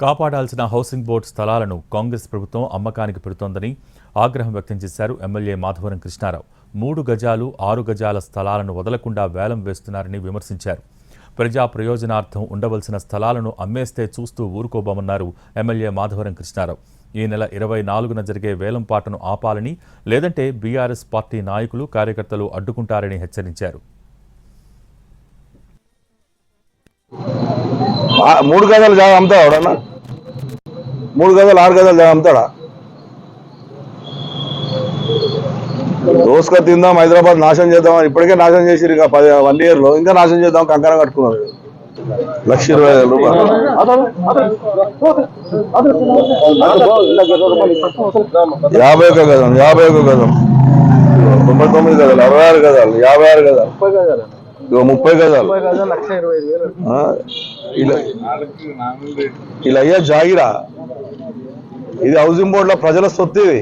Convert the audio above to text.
కాపాడాల్సిన housing board స్థలాలను కాంగ్రెస్ ప్రభుత్వం అమ్మకానికి పెడుతోందని ఆగ్రహం వ్యక్తం చేశారు ఎమ్మెల్యే మాధవరం కృష్ణారావు. 3 గజాలు 6 గజాల స్థలాలను వదలకుండా వేలం వేస్తున్నారని విమర్శించారు. ప్రజా ప్రయోజనార్థం ఉండవలసిన స్థలాలను అమ్మేస్తే చూస్తూ ఊరుకోబోమన్నారు ఎమ్మెల్యే మాధవరం కృష్ణారావు. ఈ నెల 24న జరిగే వేలంపాటను ఆపాలని, లేదంటే బీఆర్ఎస్ పార్టీ నాయకులు కార్యకర్తలు అడ్డుకుంటారని హెచ్చరించారు. 3 గజాలు జాగా అమ్ముతాడా ఎవడన్నా? 3 గజాలు 6 గజాలు జాగా అమ్ముతాడా? దోసుగా తిందాం, హైదరాబాద్ నాశనం చేద్దాం. ఇప్పటికే నాశనం చేసిరు. ఇక 1 ఇయర్లో ఇంకా నాశనం చేద్దాం కంకణం కట్టుకున్నారు. 1,20,000 రూపాయలు 51 గజం, 51 గజం, 99 గజాలు, 66 గజాలు, 56 గజాలు, 30 గజాలు. ఇలా అయ్యా జాగిరా. ఇది హౌసింగ్ బోర్డులో ప్రజల సొత్తు. ఇది